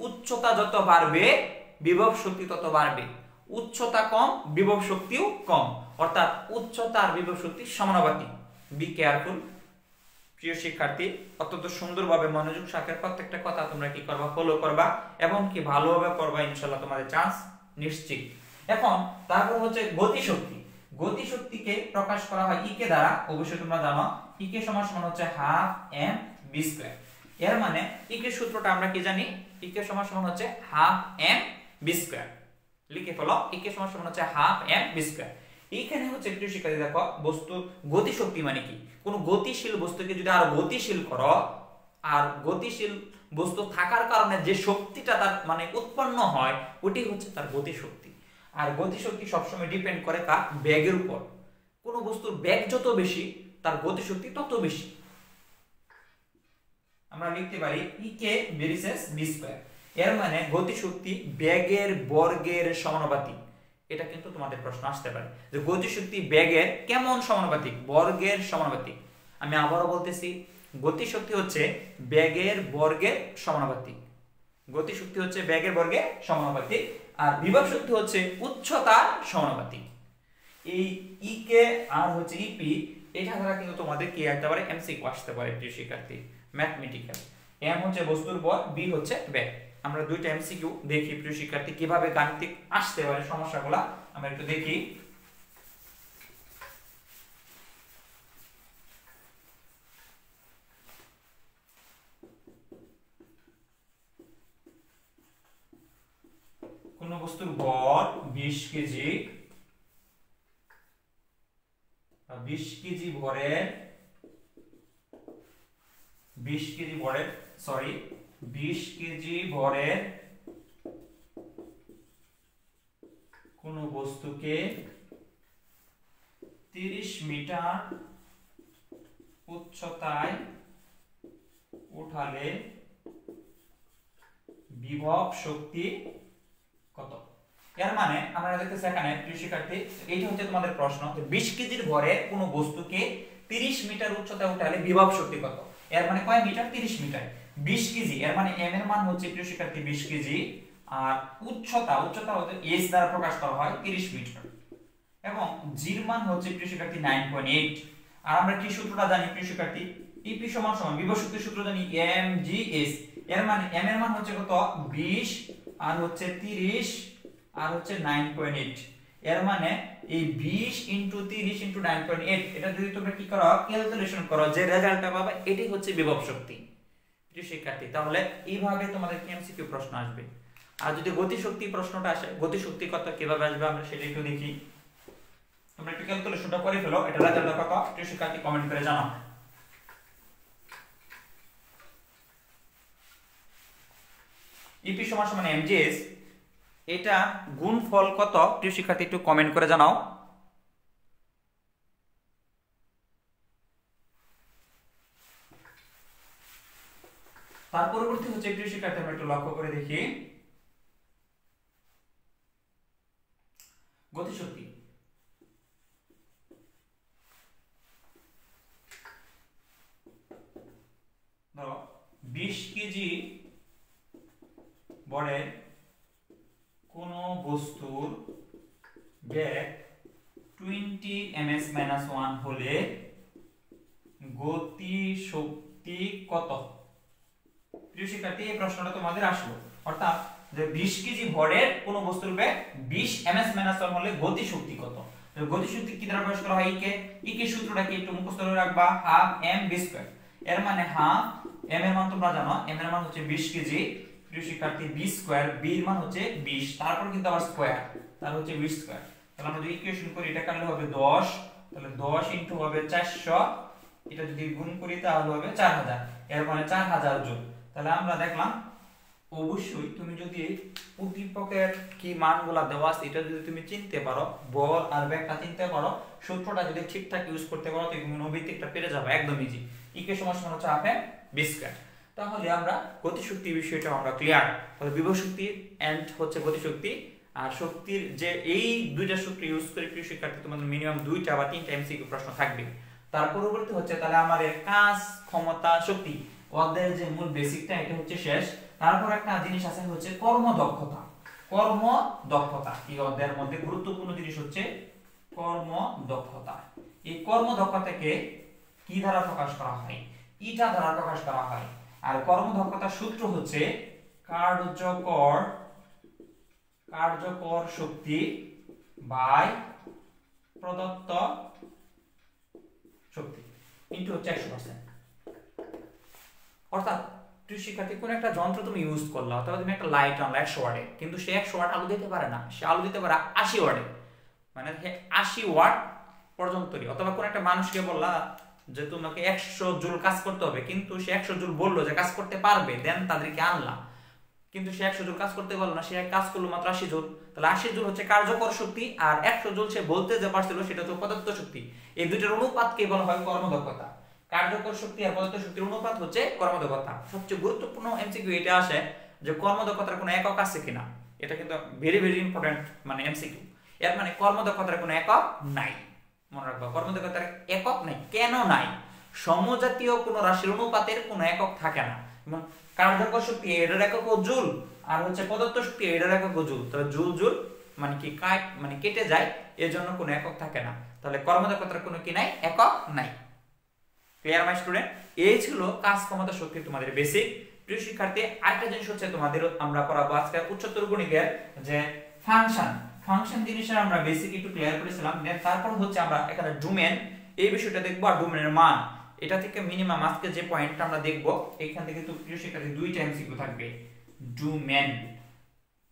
উচ্চতা যত বাড়বে বিভব শক্তি তত বাড়বে, উচ্চতা কম বিভব শক্তিও কম, অর্থাৎ উচ্চতা আর বিভব শক্তি সমানুপাতিক। বি কেয়ারফুল প্রিয় শিক্ষার্থী, অত্যন্ত সুন্দরভাবে মনোযোগ সহকারে প্রত্যেকটা কথা তোমরা কি করবা, ফলো করবা এবং কি ভালোভাবে করবা, ইনশাআল্লাহ তোমাদের চান্স নিশ্চিত। এখন তারপর হচ্ছে গতিশক্তি। গতিশক্তিকে প্রকাশ করা হয় ই কে দ্বারা, অবশ্যই তোমরা জানো ই কে সমান সমান হচ্ছে হাফ এম বি স্কয়ার। এর মানে ই কে সূত্রটা আমরা কি জানি, ই কে সমান সমান হচ্ছে হাফ এম বি স্কয়ার। লিখে ফেলো, ই কে সমান সমান হচ্ছে হাফ এম বি স্কয়ার। এইখানে হচ্ছে একটু শিক্ষার্থী দেখো, বস্তু গতিশক্তি মানে কি, কোন গতিশীল বস্তুকে যদি আরো গতিশীল করো, আর গতিশীল বস্তু থাকার কারণে যে শক্তিটা তার মানে উৎপন্ন হয়, ওটি হচ্ছে তার গতিশক্তি। আর গতিশক্তি সবসময় ডিপেন্ড করে কার, বেগের উপর। কোন বস্তুর বেগ যত বেশি তার গতিশক্তি তত বেশি। আমরা লিখতে পারি ই কে ভেরিসেস বি স্কয়ার। এর মানে গতিশক্তি বেগের বর্গের সমানুপাতিক। এটা কিন্তু তোমাদের প্রশ্ন আসতে পারে যে গতিশক্তি বেগের কেমন সমানুপাতিক, বর্গের সমানুপাতিক। আমি আবারও বলতেছি, গতিশক্তি হচ্ছে বেগের বর্গের সমানুপাতিক। গতিশক্তি হচ্ছে বেগের বর্গের সমানুপাতিক, আর বিভব শক্তি হচ্ছে উচ্চতার সমানুপাতিক। এই ই কে আর হচ্ছে ইপি, এটা দ্বারা কিন্তু তোমাদের কি আসতে পারে, এমসিকিউ আসতে পারে প্রিয় শিক্ষার্থী, ম্যাথমেটিক্যাল। এম হচ্ছে বস্তুর ভর, বি হচ্ছে বেগ। আমরা দুইটা এমসিকিউ দেখি প্রিয় শিক্ষার্থী, কিভাবে গাণিতিক আসতে পারে সমস্যাগুলো আমরা একটু দেখি। কোন বস্তুর ভর 20 কেজি, 20 কেজি ভরের 20 কেজি ভরের কোন বস্তুকে 30 মিটার উচ্চতায় উঠালে বিভব শক্তি কত। এর মানে আমরা দেখতেছি এখানে প্রিয় শিক্ষার্থী, এইটা হচ্ছে তোমাদের প্রশ্ন, যে 20 কেজির ভরে কোন বস্তুকে 30 মিটার উচ্চতায় উঠালে বিভব শক্তি কত। এর মানে কয় মিটার, 30 মিটার। 20 কেজি, এর মানে এম এর মান হচ্ছে প্রিয় শিক্ষার্থী 20 কেজি, আর উচ্চতা হচ্ছে এস দ্বারা প্রকাশ করা হয় 30 মিটার, এবং জির মান হচ্ছে প্রিয় শিক্ষার্থী 9.8। আর আমরা কি সূত্রটা জানি প্রিয় শিক্ষার্থী, ইপি সমান সমান বিভব শক্তির সূত্র জানি এম জি এস। এর মানে এম এর মান হচ্ছে কত, 20, আর হচ্ছে 30, আর হচ্ছে 9.8। এর মানে এই 20 * 30 * 9.8, এটা যদি তোমরা কি করো, ক্যালকুলেশন করো, যে রেজাল্টটা পাবে এটাই হচ্ছে বিভব শক্তি প্রিয় শিক্ষার্থী। তাহলে এইভাবে তোমাদের এমসিকিউ প্রশ্ন আসবে। আর যদি গতিশক্তি প্রশ্নটা আসে, গতিশক্তি কত কিভাবে আসবে আমরা সেটা একটু দেখি। তোমরা একটু ক্যালকুলেশনটা করে ফেলো, এটা রেজাল্টটা কত প্রিয় শিক্ষার্থী কমেন্ট করে জানাও। ইপি সমান সমান এমজিএস, এটা গুণফল কত প্রিয় শিক্ষার্থী একটু কমেন্ট করে জানাও। তার পরবর্তী হচ্ছে প্রিয় শিক্ষার্থী আমরা একটু লক্ষ্য করে দেখি গতিশক্তি। ধরো 20 কেজি ভরের কোন বস্তুর বেগ 20 ms-1 হলে গতি শক্তি কত। প্রিয় শিক্ষার্থী, এই প্রশ্নটা তোমাদের আসলো, অর্থাৎ যে 20 কেজি ভরের কোন বস্তুর বেগ 20 ms-1 হলে গতি শক্তি কত। তো গতি শক্তি কি দ্বারা প্রকাশ করা হয়, ই কে সূত্রটা কি একটু মুখস্থ করে রাখবা, হাফ এম বি স্কয়ার। এর মানে হাফ এম এর মান তোমরা জানো, এম এর মান হচ্ছে 20 কেজি, প্রিয় শিক্ষার্থী বি স্কয়ার, বি এর মান হচ্ছে 20, তারপর কিন্তু আবার স্কয়ার, তাহলে হচ্ছে 20 স্কয়ার। তাহলে আমরা যদি ইকুয়েশন করি, এটা কাটলে হবে 10, তাহলে 10 * হবে 400, এটা যদি গুণ করি তাহলে হবে 4000। এর মানে 4000 জুল। তাহলে আমরা দেখলাম অবশ্যই তুমি যদি উদ্দীপকের কি মানগুলা দেওয়া আছে এটা যদি তুমি চিনতে পারো, বল আর ব্যাগটা চিনতে পারো, সূত্রটা যদি ঠিকঠাক ইউজ করতে পারো, তুমি নৈবিত্তিকটা পেরে যাবে একদম ইজি। ইকে সমান হচ্ছে হাফ এম বি স্কয়ার। তাহলে আমরা গতিশক্তি বিষয়টা আমরা ক্লিয়ার। তাহলে বিভব শক্তি এন্ড হচ্ছে গতিশক্তি, আর শক্তির যে এই দুইটা সূত্র ইউজ করে প্রিয় শিক্ষার্থী তোমাদের মিনিমাম 2টা বা 3টা এমসিকিউ প্রশ্ন থাকবে। তার পরবর্তী হচ্ছে তাহলে আমাদের কাজ, ক্ষমতা, শক্তি ওদের যে মূল বেসিকটা এটা হচ্ছে শেষ। তারপর একটা জিনিস আছে হচ্ছে কর্মদক্ষতা। কর্মদক্ষতা এই অধ্যায়ের মধ্যে গুরুত্বপূর্ণ জিনিস হচ্ছে কর্মদক্ষতা। এই কর্মদক্ষতাকে কি দ্বারা প্রকাশ করা হয়? ইটা দ্বারা প্রকাশ করা হয়। আর কর্মদক্ষতার সূত্র হচ্ছে কার্যকর শক্তি বাই প্রদত্ত শক্তি ইনটু হচ্ছে 100%। অর্থাৎ তুই শিক্ষার্থী কোন একটা যন্ত্র তুমি ইউজ করলা, অথবা তুমি একটা লাইট আনলা 100 ওয়াটে, কিন্তু সে 100 ওয়াট আলো দিতে পারে না, সে আলো দিতে পারে 80 ওয়াটে, মানে 80 ওয়াট পর্যন্তই। অথবা কোন একটা মানুষকে বললা যে তোমাকে 100 জুল কাজ করতে হবে, কিন্তু সে 100 জুল বললো যে কাজ করতে পারবে, দেন তাদেরকে আনলা, কিন্তু সে 100 জুল কাজ করতে পারলো না, সে কাজ করলো মাত্র 80 জুল। তাহলে 80 জুল হচ্ছে কার্যকর শক্তি, আর 100 জুল সে বলতে যে পারছিল সেটা হচ্ছে প্রদত্ত শক্তি। এই দুইটার অনুপাতকে বলা হয় কর্মদক্ষতা। কার্যকর শক্তি আর প্রদত্ত শক্তির অনুপাত হচ্ছে কর্মদক্ষতা। সবচেয়ে গুরুত্বপূর্ণ এমসিকিউ এটা আসে যে কর্মদক্ষতার কোনো একক আছে কিনা, এটা কিন্তু ভেরি ভেরি ইম্পর্টেন্ট মানে এমসিকিউ। এর মানে কর্মদক্ষতার কোনো একক নাই, মনে রাখবা কর্মদক্ষতার একক নাই। কেন নাই? সমজাতীয় কোনো রাশির অনুপাতের কোনো একক থাকে না। কার্যকর শক্তি এটার একক জুল, আর হচ্ছে প্রদত্ত শক্তি এটার একক জুল। তাহলে জুল জুল মানে কি মানে কেটে যায়, এর জন্য কোনো একক থাকে না। তাহলে কর্মদক্ষতার কোনো কি নাই, একক নাই। Clear my student? এই ছিল কাজ, ক্ষমতা, শক্তি তোমাদের বেসিক। প্রিয় শিক্ষার্থী আরেকটা জিনিস হচ্ছে তোমাদের আমরা পড়াবো আজকে উচ্চতর গণিতের যে ফাংশন জিনিসটা আমরা বেসিক একটু ক্লিয়ার করেছিলাম। দেন তারপর হচ্ছে আমরা এখানে ডোমেন এই বিষয়টা দেখবো, আর ডোমেনের মান। এটা থেকে মিনিমাম আজকে যে পয়েন্টটা আমরা দেখবো এখান থেকে কিন্তু প্রিয় শিক্ষার্থী 2টা এমসিকিউ থাকবে। ডোমেন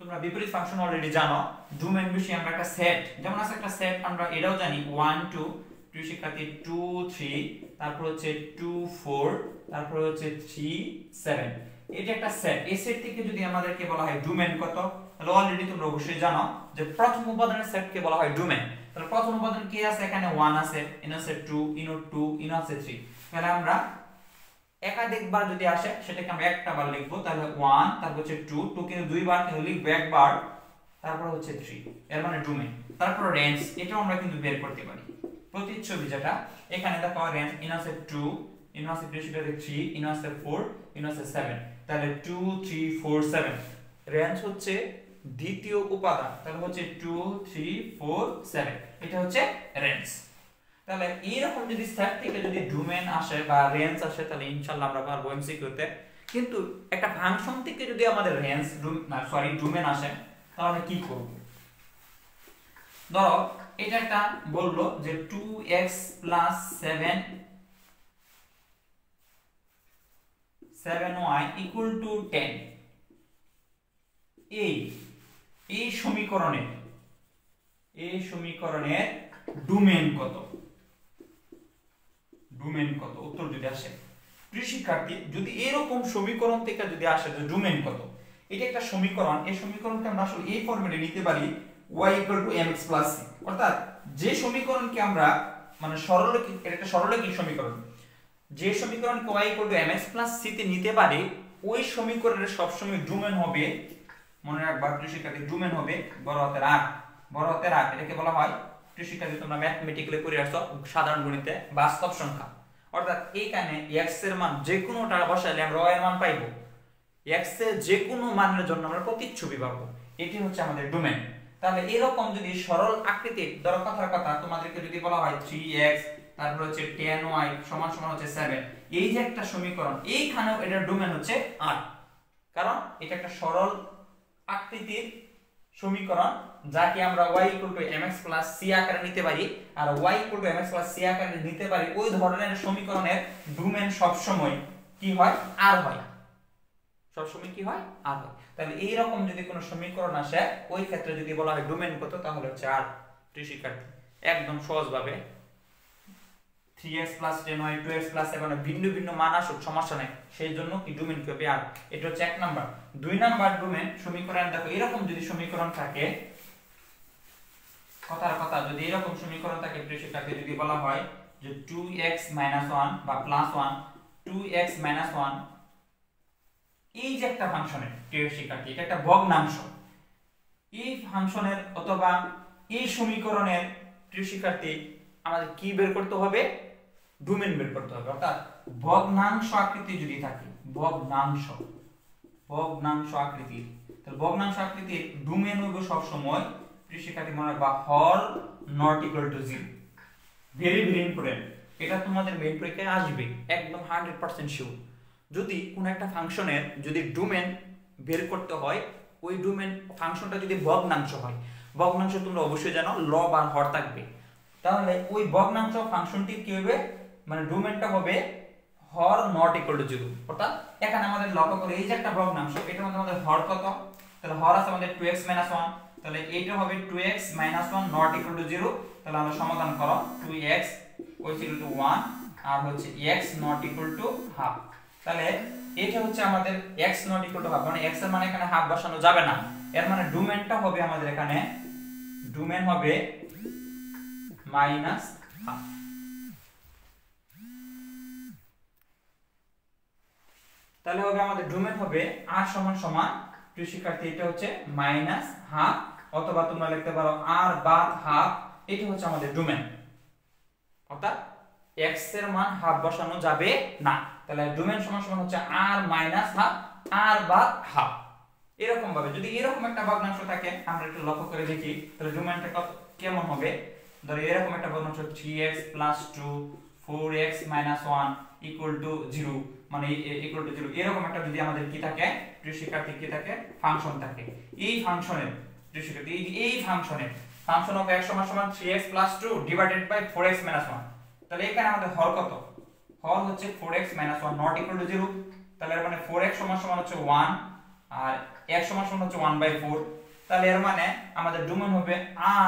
তোমরা বিপরীত ফাংশন অলরেডি জানো। ডোমেন বিষয়ে আমরা একটা সেট, যেমন আছে একটা সেট আমরা এটাও জানি 1 2, প্রিয় শিক্ষার্থী 2 3, তারপর হচ্ছে 2 4, তারপর হচ্ছে 3 7। এটা একটা সেট। এই সেট থেকে যদি আমাদেরকে বলা হয় ডোমেন কত, তাহলে অলরেডি তোমরা অবশ্যই জানো যে প্রথম উপাদানের সেটকে বলা হয় ডোমেন। তাহলে প্রথম উপাদান কি আছে? এখানে 1 আছে, ইন আছে 2, ইন 2, ইন আছে 3। তাহলে আমরা একাধিকবার যদি আসে সেটাকে আমরা একটা বার লিখবো। তাহলে 1, তারপর হচ্ছে 2, 2 কিন্তু দুইবার, কিন্তু লিখবো একবার, তারপর হচ্ছে 3। এর মানে ডোমেন। তারপর রেঞ্জ, এটাও আমরা কিন্তু বের করতে পারি। প্রতিচ্ছবি যেটা এখানে দেখো রেঞ্জ ইন আছে 2, ইন আছে 3, ইন আছে 4, ইন আছে 7। তাহলে 2 3 4 7 রেঞ্জ হচ্ছে দ্বিতীয় উপাদান। তাহলে হচ্ছে 2 3 4 7, এটা হচ্ছে রেঞ্জ। তাহলে এইরকম যদি সেট থেকে যদি ডোমেন আসে বা রেঞ্জ আসে তাহলে ইনশাআল্লাহ আমরা পারবো এমসিকিউতে। কিন্তু একটা ফাংশন থেকে যদি আমাদের রেঞ্জ ডোমেন আসে তাহলে কি করব? ধরো এটা একটা বললো যে 2x + 7y = 10। এই সমীকরণের ডোমেন কত? উত্তর যদি আসে, প্রিয় শিক্ষার্থী যদি এরকম সমীকরণ থেকে যদি আসে যে ডোমেন কত, এটা একটা সমীকরণ। এই সমীকরণকে আমরা আসলে এই ফরম্যাটে নিতে পারি y = mx + c। অর্থাৎ যে সমীকরণকে আমরা মানে সরলরৈখিক, এটা একটা সরলরৈখিক সমীকরণ, যে সমীকরণকে y = mx + c তে নিতে পারি, ওই সমীকরণের সবসময় ডোমেন হবে, মনে রাখবা প্রিয় শিক্ষার্থী, ডোমেন হবে বড় হাতের R। এটাকে বলা হয়, প্রিয় শিক্ষার্থী তোমরা ম্যাথমেটিক্যালি পড়ে আসছো সাধারণ গণিতে, বাস্তব সংখ্যা। অর্থাৎ এইখানে x এর মান যে কোনোটা বসাইলে আমরা y এর মান পাইবো। x এর যে কোনো মানের জন্য আমরা প্রতিচ্ছবি পাবো। এটি হচ্ছে আমাদের ডোমেন। তাহলে এরকম যদি সরল আকৃতির, ধরো কথার কথা তোমাদেরকে যদি বলা হয় 3x তারপর হচ্ছে 10y = হচ্ছে 7, এই যে একটা সমীকরণ, এইখানেও এটার ডোমেন হচ্ছে R, কারণ এটা একটা সরল আকৃতির সমীকরণ যাকে আমরা y = mx + c আকারে নিতে পারি। আর y = mx + c আকারে নিতে পারি ওই ধরনের সমীকরণের ডোমেন সবসময় কি হয়? R হয়। সবসময় কি হয়? R হয়। তাহলে এই রকম যদি কোনো সমীকরণ আসে ওই ক্ষেত্রে যদি বলা হয় ডোমেন কত, তাহলে হচ্ছে R। প্রিয় শিক্ষার্থী একদম সহজভাবে 3 3x + 10y 2x + 7 ভিন্ন ভিন্ন মান আসুক সমস্যা নাই, সেই জন্য কি ডোমেন কি হবে আর। এটা হচ্ছে 1 নাম্বার। 2 নাম্বার ডোমেন সমীকরণ দেখো এরকম যদি সমীকরণ থাকে, কথার কথা যদি এরকম সমীকরণ থাকে প্রিয় শিক্ষার্থী, যদি বলা হয় যে 2x - 1 বা +1 2x - 1, এই যে একটা ফাংশনের প্রিয় শিক্ষার্থী এটা একটা ভগ্নাংশ, এই ফাংশনের অথবা এই সমীকরণের প্রিয় শিক্ষার্থী আমাদের কি বের করতে হবে, ডোমেন বের করতে হবে। অর্থাৎ ভগ্নাংশ আকৃতি যদি থাকে, ভগ্নাংশ আকৃতির, তাহলে ভগ্নাংশ আকৃতির ডোমেন হইব সব সময় প্রিয় শিক্ষার্থী মনে রাখবা হর not equal to 0। Very very important, এটা তোমাদের মেইন পরীক্ষায় আসবে একদম 100% শিওর। যদি কোনো একটা ফাংশনের যদি ডোমেন বের করতে হয়, ওই ডোমেন ফাংশনটা যদি ভগ্নাংশ হয়, ভগ্নাংশ তোমরা অবশ্যই জানো লব আর হর থাকবে, তাহলে ওই ভগ্নাংশ ফাংশনটি কি হবে, মানে ডোমেনটা হবে হর নট ইকুয়াল টু 0। অর্থাৎ এখানে আমাদের লক্ষ্য করে এই যে একটা ভগ্নাংশ, এটার মধ্যে আমাদের হর কত, তাহলে হর আছে আমাদের 2x - 1, তাহলে এটা হবে 2x - 1 নট ইকুয়াল টু 0। তাহলে আমরা সমাধান করো 2x = 1 আর হচ্ছে x not equal to half. তাহলে এটা হচ্ছে আমাদের x not equal to half, মানে x এর মানে এখানে হাফ বসানো যাবে না, এর মানে ডোমেনটা হবে আমাদের এখানে ডোমেন হবে মাইনাস হাফ। তাহলে হবে আমাদের ডোমেন হবে r সমান প্রিয় শিক্ষার্থী এটা হচ্ছে মাইনাস হাফ, অথবা তোমরা লিখতে পারো r বাদ হাফ, এটা হচ্ছে আমাদের ডোমেন। অর্থাৎ x এর মান হাফ বসানো যাবে না, তাহলে ডোমেন সমান হচ্ছে r মাইনাস হাফ, r বাদ হাফ। এরকম ভাবে যদি এরকম একটা ভগ্নাংশ থাকে, আমরা একটু লক্ষ্য করে দেখি তাহলে ডোমেনটা কত কেমন হবে। ধরো এরকম একটা ভগ্নাংশ 3x + 2 4x - 1 = 0, মানে ইকুয়াল টু 0, এরকম একটা যদি আমাদের কি থাকে প্রিয় শিক্ষার্থী, কি থাকে ফাংশন থাকে। এই ফাংশনের প্রিয় শিক্ষার্থী এই ফাংশনের function of x = 3x + 2 divided by 4x - 1, তাহলে এখানে আমাদের হর কত, হর হচ্ছে 4x - 1 নট ইকুয়াল টু 0। তাহলে এর মানে 4x = হচ্ছে 1 আর x = হচ্ছে 1/4। তাহলে এর মানে আমাদের ডোমেন হবে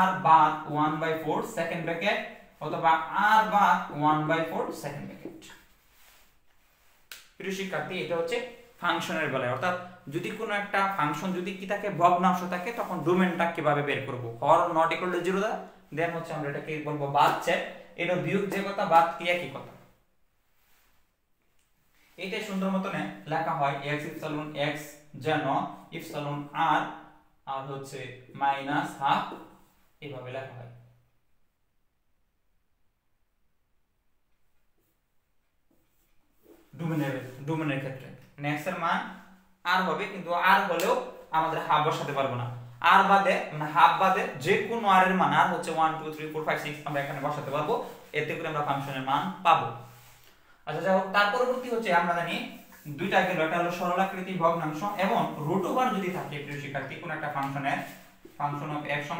r বাদ 1/4 সেকেন্ড ব্র্যাকেট, অথবা r বাদ 1/4 সেকেন্ড ব্র্যাকেট। প্রিয় শিক্ষার্থী এটা হচ্ছে ফাংশনের বেলায়, অর্থাৎ যদি কোনো একটা ফাংশন যদি কি থাকে ভগ্নাংশ থাকে, তখন ডোমেনটা কিভাবে বের করব, হর নট ইকুয়াল টু 0 দেন হচ্ছে আমরা এটাকে বলবো বাদ চেক, এটা বিয়োগ যে কথা বাদ কি একই কথা। এইটা সুন্দর মতন লেখা হয় x epsilon x যেন epsilon r আর হচ্ছে মাইনাস হাফ, এইভাবে লেখা হয়। ডোমেনের ক্ষেত্রে x এর মান r হবে, কিন্তু r হলেও আমাদের হাফ বসাতে পারবো না, r বাদে মানে হাফ বাদে যে কোনো r এর মান, r হচ্ছে 1 2 3 4 5 6 আমরা এখানে বসাতে পারবো, এতে করে আমরা ফাংশনের মান পাবো। আচ্ছা যাই হোক, তার পরবর্তী হচ্ছে আমরা জানি দুইটা গেল, একটা হলো সরলাকৃতি ভগ্নাংশ এবং রুট ওভার যদি থাকে প্রিয় শিক্ষার্থী কোন একটা ফাংশনের ফাংশন অফ x =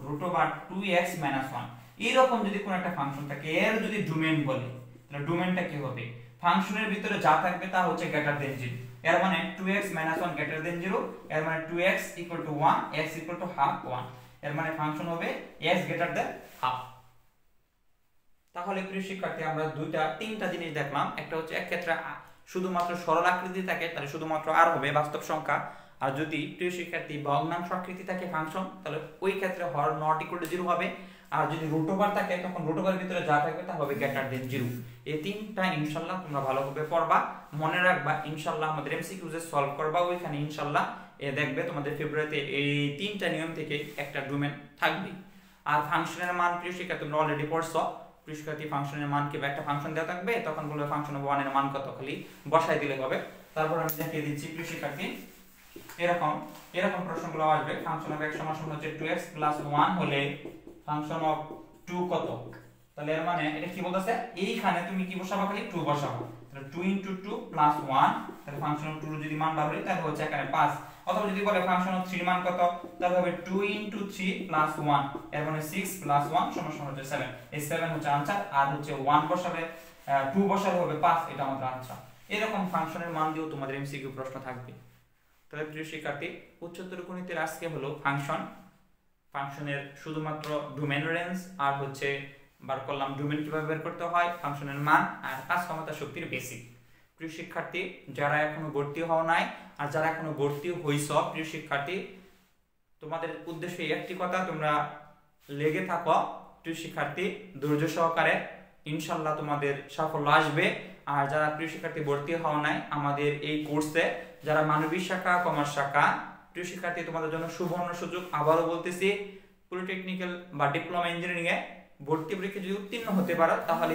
√2x - 1, এরকম যদি কোন একটা ফাংশন থাকে, এর যদি ডোমেন বলি, তাহলে ডোমেনটা কি হবে, ফাংশনের ভিতরে যা থাকবে তা হচ্ছে গ্রেটার দেন 0, এর মানে 2x - 1 গ্রেটার দেন 0, এর মানে 2x = 1 x = হাফ 1, এর মানে ফাংশন হবে x গ্রেটার দেন হাফ। তাহলে প্রিয় শিক্ষার্থী আমরা তিনটা জিনিস দেখলাম, একটা হচ্ছে এক ক্ষেত্রে শুধুমাত্র সরল আকৃতি থাকে তাহলে শুধুমাত্র r হবে বাস্তব সংখ্যা, আর যদি প্রিয় শিক্ষার্থী ভগ্নাংশ আকৃতি থাকে ফাংশন, তাহলে ওই ক্ষেত্রে হর নট ইকুয়াল টু 0 হবে, আর যদি রুট ওভার থাকে তখন রুট ওভারের ভিতরে যা থাকবে তা হবে গ্রেটার দেন 0। এই তিনটা ইনশাআল্লাহ তোমরা ভালোভাবে পড়বা, মনে রাখবা, ইনশাআল্লাহ আমাদের এমসিকিউজ এ সলভ করবা ওইখানে ইনশাআল্লাহ দেখবে তোমাদের ফেব্রুয়ারিতে এই তিনটা নিয়ম থেকে একটা ডোমেন থাকবে। আর ফাংশনের মান প্রিয় শিক্ষার্থী তোমরা অলরেডি পড়ছো, প্রিয় শিক্ষার্থী ফাংশনের মান কিভাবে একটা ফাংশন দেওয়া থাকবে, তখন বলবে ফাংশন অফ 1 এর মান কত, খালি বসাই দিলে হবে। তারপর আমি দেখিয়ে দিচ্ছি প্রিয় শিক্ষার্থী এরকম প্রশ্নগুলো আসবে, ফাংশন অফ x = হচ্ছে 2x + 1 হলে ফাংশন অফ 2 কত, তাহলে এর মানে এটা কি বলতেছে, এইখানে তুমি কি বসাবা, খালি 2 বসাবা, তাহলে 2 * 2 + 1, তাহলে ফাংশন অফ 2 যদি মান বার হয় তাহলে হচ্ছে এখানে 5, অথবা যদি বলে ফাংশন অফ 3 মান কত, তাহলে হবে 2 * 3 + 1, এর মানে 6 + 1 = হচ্ছে 7, এই 7 হচ্ছে आंसर, আর হচ্ছে 1 বসালে 2 বসালে হবে 5, এটা আমাদের आंसर। এরকম ফাংশনের মান দিয়েও তোমাদের এমসিকিউ প্রশ্ন থাকবে। তাহলে প্রিয় শিক্ষার্থী উচ্চতর গণিতের আজকে হলো ফাংশনের শুধুমাত্র ডোমেন রেঞ্জ আর হচ্ছে বার করলাম ডোমেন কিভাবে বের করতে হয়, ফাংশনের মান আর কাজ ক্ষমতা শক্তির বেসিক। প্রিয় শিক্ষার্থী, যারা এখনো ভর্তি হও নাই আর যারা এখনো ভর্তি হইছ, প্রিয় শিক্ষার্থী তোমাদের উদ্দেশ্যে একটি কথা, তোমরা লেগে থাকো প্রিয় শিক্ষার্থী, ধৈর্য সহকারে, ইনশাল্লাহ তোমাদের সাফল্য আসবে। আর যারা প্রিয় শিক্ষার্থী ভর্তি হও নাই আমাদের এই কোর্সে, যারা মানবিক শাখা, কমার্স শাখা, প্রিয় শিক্ষার্থী তোমাদের জন্য সুবর্ণ সুযোগ। আবারও বলতেছি, পলিটেকনিক্যাল বা ডিপ্লোমা ইঞ্জিনিয়ারিং এ ভর্তি পরীক্ষা যদি উত্তীর্ণ হতে পারো তাহলে